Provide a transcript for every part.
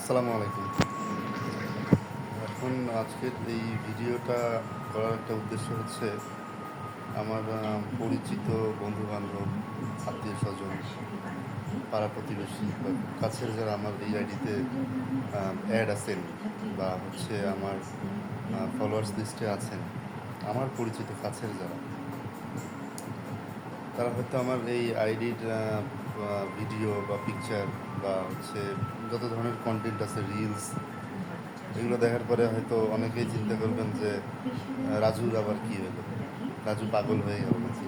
আসসালামু আলাইকুম। এখন আজকের এই ভিডিওটা করার একটা উদ্দেশ্য হচ্ছে আমার পরিচিত বন্ধুবান্ধব, আত্মীয়-স্বজন, পাড়া প্রতিবেশী বা খুব কাছের যারা আমার এই আইডিতে অ্যাড আছেন বা হচ্ছে আমার ফলোয়ার্স লিস্টে আছেন, আমার পরিচিত কাছের যারা, তারা হয়তো আমার এই আইডির ভিডিও বা পিকচার বা হচ্ছে যত ধরনের কন্টেন্ট আছে, রিলস, এগুলো দেখার পরে হয়তো অনেকেই চিন্তা করবেন যে রাজুর আবার কী হলো, রাজু পাগল হয়ে গেল নাকি,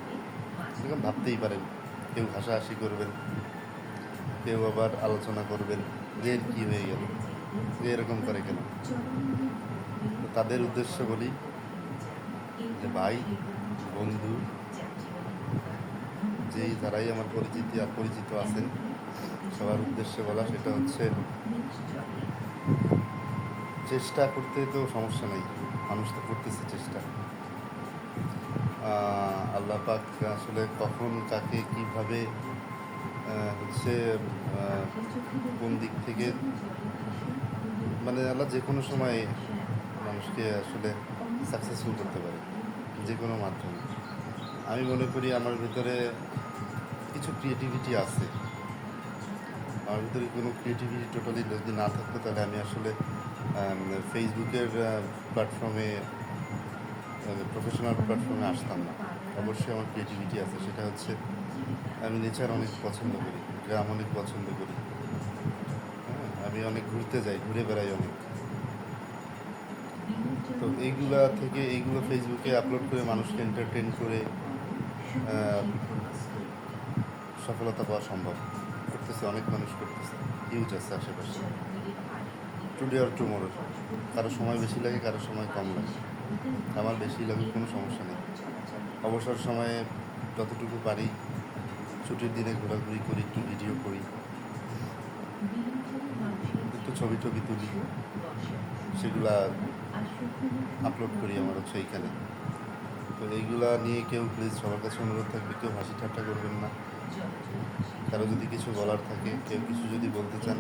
এরকম ভাবতেই পারেন। কেউ হাসাহাসি করবেন, কেউ আবার আলোচনা করবেন যে এর কী হয়ে গেল, যে এরকম করে কেন। তো তাদের উদ্দেশ্য বলি যে ভাই, বন্ধু, যেই যারাই আমার পরিচিতি আর পরিচিত আছেন, সবার উদ্দেশ্যে বলা সেটা হচ্ছে, চেষ্টা করতে তো সমস্যা নেই, মানুষ তো করতেছে চেষ্টা। আল্লাহ পাক আসলে কখন কাকে কিভাবে হচ্ছে কোন দিক থেকে, মানে আল্লাহ যে কোনো সময় মানুষকে আসলে সাকসেসফুল করতে পারে যে কোনো মাধ্যমে। আমি মনে করি আমার ভিতরে কিছু ক্রিয়েটিভিটি আছে। আমার ভিতরে কোনো ক্রিয়েটিভিটি টোটালি যদি না থাকতো তাহলে আমি আসলে ফেসবুকের প্ল্যাটফর্মে, প্রফেশনাল প্ল্যাটফর্মে আসতাম না। অবশ্যই আমার ক্রিয়েটিভিটি আছে, সেটা হচ্ছে আমি নেচার অনেক পছন্দ করি, গ্রাম অনেক পছন্দ করি। হ্যাঁ, আমি অনেক ঘুরতে যাই, ঘুরে বেড়াই অনেক। তো এইগুলো ফেসবুকে আপলোড করে মানুষকে এন্টারটেন করে সফলতা পাওয়া সম্ভব। করতেছে, অনেক মানুষ করতেছে, ইউজ আছে আশেপাশে। টুডে আর টুমোরো, কারো সময় বেশি লাগে, কারো সময় কম লাগে। আমার বেশি লাগে, কোনো সমস্যা নেই। অবসর সময়ে যতটুকু পারি, ছুটির দিনে ঘোরাঘুরি করি, একটু ভিডিও করি, একটু ছবি টবি তুলি, সেগুলা আপলোড করি আমার হচ্ছে এইখানে। তো এইগুলা নিয়ে কেউ প্লিজ সবার কাছে অনুরোধ থাকবে, কেউ হাসি ঠাট্টা করবেন না। কারো যদি কিছু বলার থাকে, কেউ কিছু যদি বলতে চান,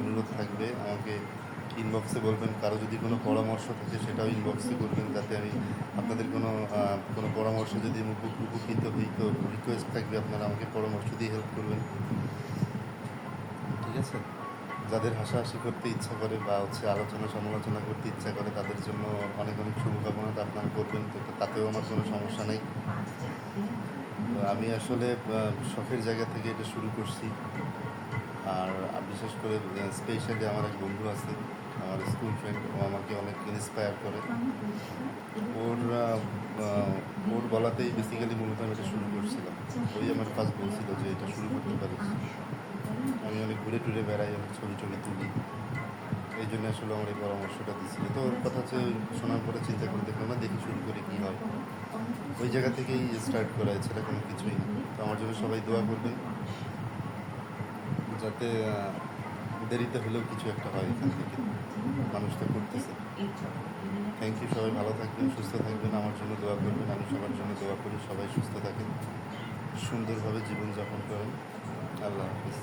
অনুরোধ থাকবে আমাকে ইনবক্সে বলবেন। কারো যদি কোনো পরামর্শ থাকে সেটাও ইনবক্সে করবেন, যাতে আমি আপনাদের কোনো পরামর্শ যদি উপকৃত হই, তো রিকোয়েস্ট থাকবে আপনারা আমাকে পরামর্শ দিয়ে হেল্প করবেন, ঠিক আছে? যাদের হাসাহাসি করতে ইচ্ছা করে বা হচ্ছে আলোচনা সমালোচনা করতে ইচ্ছা করে, তাদের জন্য অনেক অনেক শুভকামনা আপনারা করবেন, তো তাতেও আমার কোনো সমস্যা নেই। আমি আসলে শখের জায়গা থেকে এটা শুরু করছি। আর বিশেষ করে স্পেশালি আমার এক বন্ধু আছে, আমার স্কুল ফ্রেন্ড, ও আমাকে অনেক ইন্সপায়ার করে। ওর ওর বলাতেই বেসিক্যালি মূলত আমি এটা শুরু করছিলাম। ওই আমার ফার্স্ট বলছিল যে এটা শুরু করতে পারিস। আমি অনেক ঘুরে টুরে বেড়াই, অনেক ছবি টবি তুলি, এই জন্য আসলে আমার এই পরামর্শটা দিচ্ছিল। তো ওর কথা হচ্ছে শোনার পরে চিন্তা করে দেখলাম না, দেখি শুরু করে কী হয়। ওই জায়গা থেকেই স্টার্ট করা, এছাড়া কোনো কিছুই না। তো আমার জন্য সবাই দোয়া করবেন, যাতে দেরিতে হলেও কিছু একটা হয় এখান থেকে। মানুষ তো করতেছে। থ্যাংক ইউ, সবাই ভালো থাকবেন, সুস্থ থাকবেন, আমার জন্য দোয়া করবেন। আমি সবার জন্য দোয়া করি, সবাই সুস্থ থাকেন, সুন্দরভাবে জীবনযাপন করেন। আল্লাহ হাফিজ।